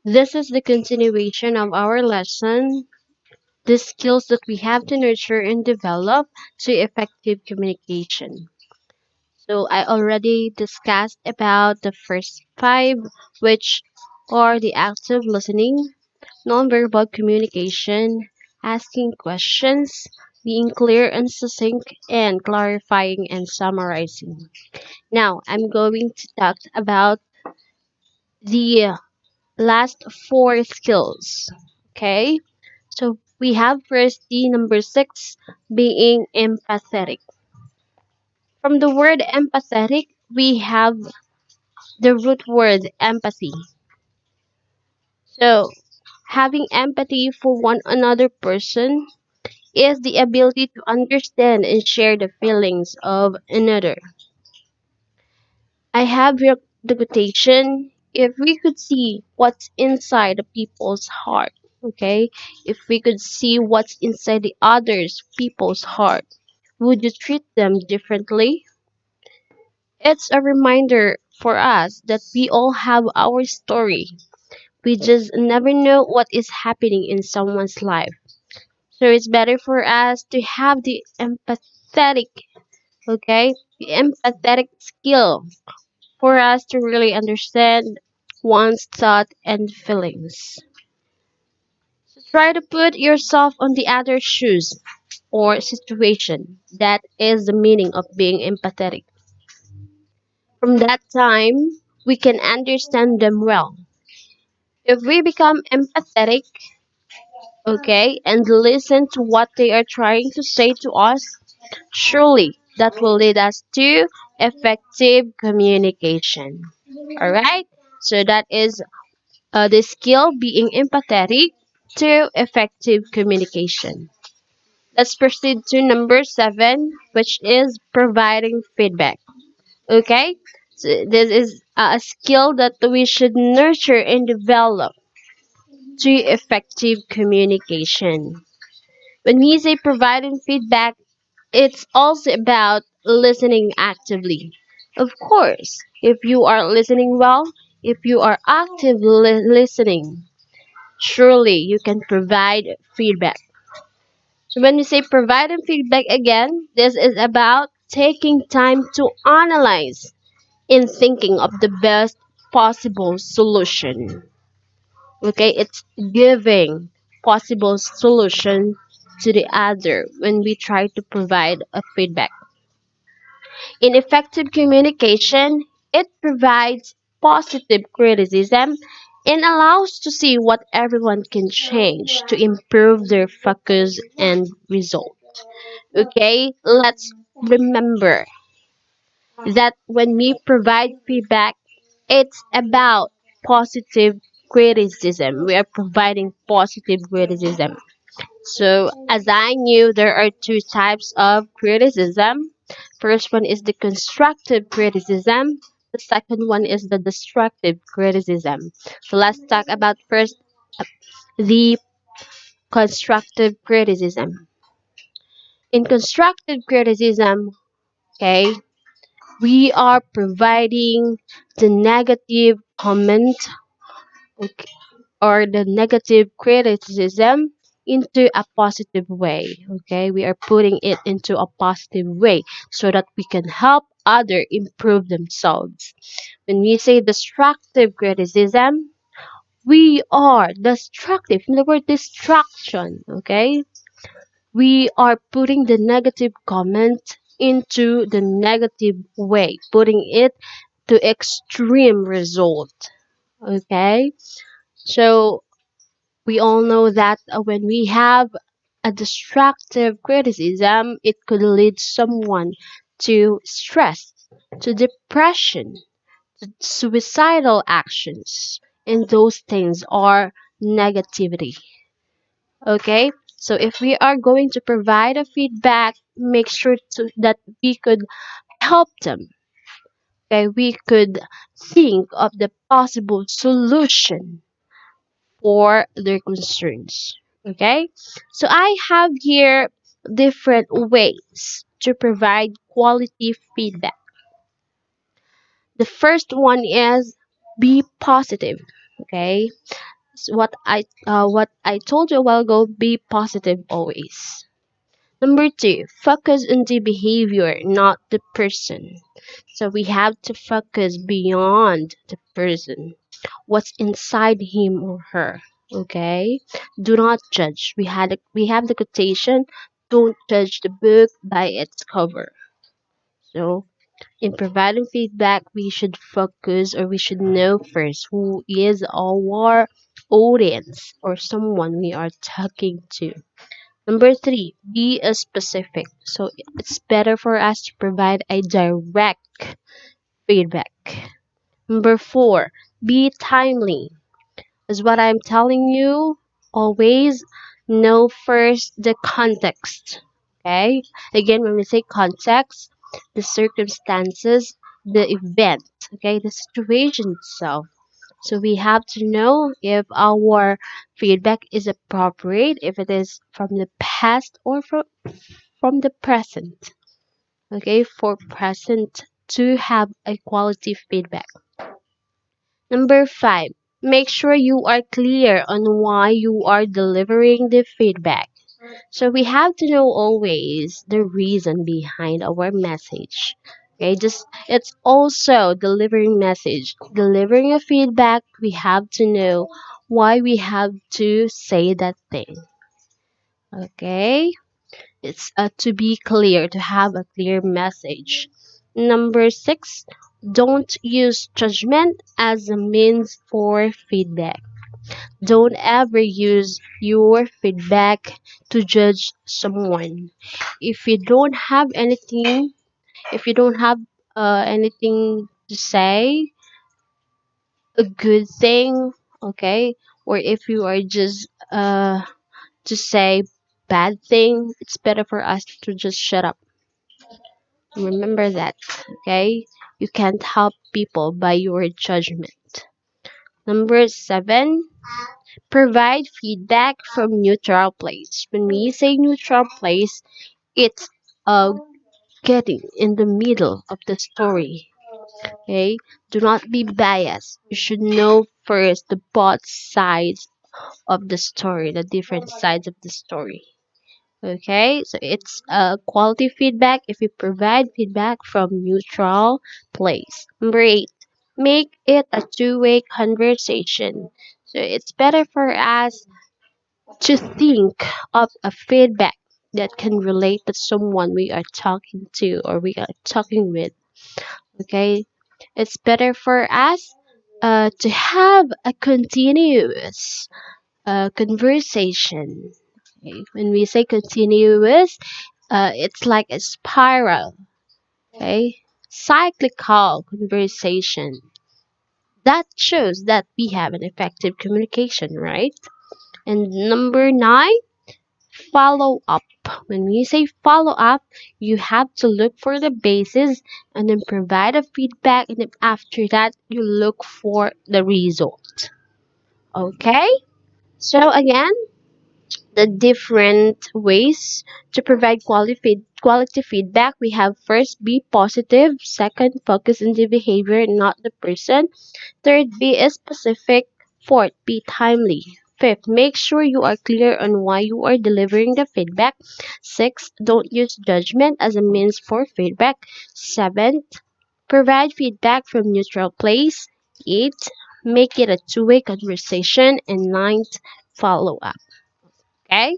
This is the continuation of our lesson, the skills that we have to nurture and develop to effective communication. So I already discussed about the first five, which are the active listening, nonverbal communication, asking questions, being clear and succinct, and clarifying and summarizing. Now I'm going to talk about the last four skills. Okay, so we have first the number six, being empathetic. From the word empathetic, we have the root word empathy. So having empathy for one another person is the ability to understand and share the feelings of another. I have here the quotation, if we could see what's inside the people's heart, okay? If we could see what's inside the others people's heart, would you treat them differently? It's a reminder for us that we all have our story. We just never know what is happening in someone's life. So it's better for us to have the empathetic, okay? The empathetic skill for us to really understand one's thought and feelings. So try to put yourself on the other's shoes or situation. That is the meaning of being empathetic. From that time, we can understand them well. If we become empathetic, okay, and listen to what they are trying to say to us, surely that will lead us to effective communication. All right? So that is the skill being empathetic to effective communication. Let's proceed to number seven, which is providing feedback. Okay? So this is a skill that we should nurture and develop to effective communication. When we say providing feedback, it's also about listening actively. Of course, if you are listening well, if you are actively listening, surely you can provide feedback. So when we say providing feedback again, this is about taking time to analyze in thinking of the best possible solution. Okay, it's giving possible solution to the other when we try to provide a feedback. In effective communication, it provides positive criticism and allows to see what everyone can change to improve their focus and result. Okay, let's remember that when we provide feedback, it's about positive criticism. We are providing positive criticism. So, as I knew, there are two types of criticism. First one is the constructive criticism. The second one is the destructive criticism. So, let's talk about first the constructive criticism. In constructive criticism, okay, we are providing the negative comment, okay, or the negative criticism into a positive way. Okay, we are putting it into a positive way so that we can help other improve themselves. When we say destructive criticism, we are destructive in the word distraction. Okay, we are putting the negative comment into the negative way, putting it to extreme result. Okay, so we all know that when we have a destructive criticism, it could lead someone to stress, to depression, to suicidal actions, and those things are negativity. Okay, so if we are going to provide a feedback, make sure that we could help them. Okay, we could think of the possible solution for their concerns. Okay, so I have here different ways to provide quality feedback. The first one is be positive. Okay, what I told you a while ago, be positive always. Number two, focus on the behavior, not the person. So we have to focus beyond the person, what's inside him or her. Okay? Do not judge. We have the quotation, don't judge the book by its cover. So in providing feedback, we should focus or we should know first who is our audience or someone we are talking to. Number three, be a specific. So it's better for us to provide a direct feedback. Number four, be timely. Is what I'm telling you. Always know first the context. Okay? Again, when we say context, the circumstances, the event, okay, the situation itself. So we have to know if our feedback is appropriate, if it is from the past or from the present. Okay, for present to have a quality feedback. Number five, make sure you are clear on why you are delivering the feedback. So we have to know always the reason behind our message. Okay, just it's also delivering message. Delivering a feedback, we have to know why we have to say that thing. Okay, it's to be clear, to have a clear message. Number six, don't use judgment as a means for feedback. Don't ever use your feedback to judge someone. If you don't have anything, if you don't have anything to say, a good thing, okay, or if you are just to say bad thing, it's better for us to just shut up. Remember that, okay? You can't help people by your judgment. Number seven, provide feedback from neutral place. When we say neutral place, it's getting in the middle of the story. Okay? Do not be biased. You should know first the both sides of the story, the different sides of the story. Okay, so it's quality feedback if you provide feedback from neutral place. Number eight, make it a two-way conversation. So it's better for us to think of a feedback that can relate to someone we are talking to or we are talking with. Okay, it's better for us to have a continuous conversation. Okay? When we say continuous, it's like a spiral, okay? Cyclical conversation. That shows that we have an effective communication, right? And number nine, follow up. When we say follow up, you have to look for the basis and then provide a feedback, and then after that, you look for the result. Okay? So again, the different ways to provide quality feedback, we have first, be positive. Second, focus on the behavior, not the person. Third, be specific. Fourth, be timely. Fifth, make sure you are clear on why you are delivering the feedback. Sixth, don't use judgment as a means for feedback. Seventh, provide feedback from neutral place. Eighth, make it a two-way conversation. And ninth, follow up. Okay?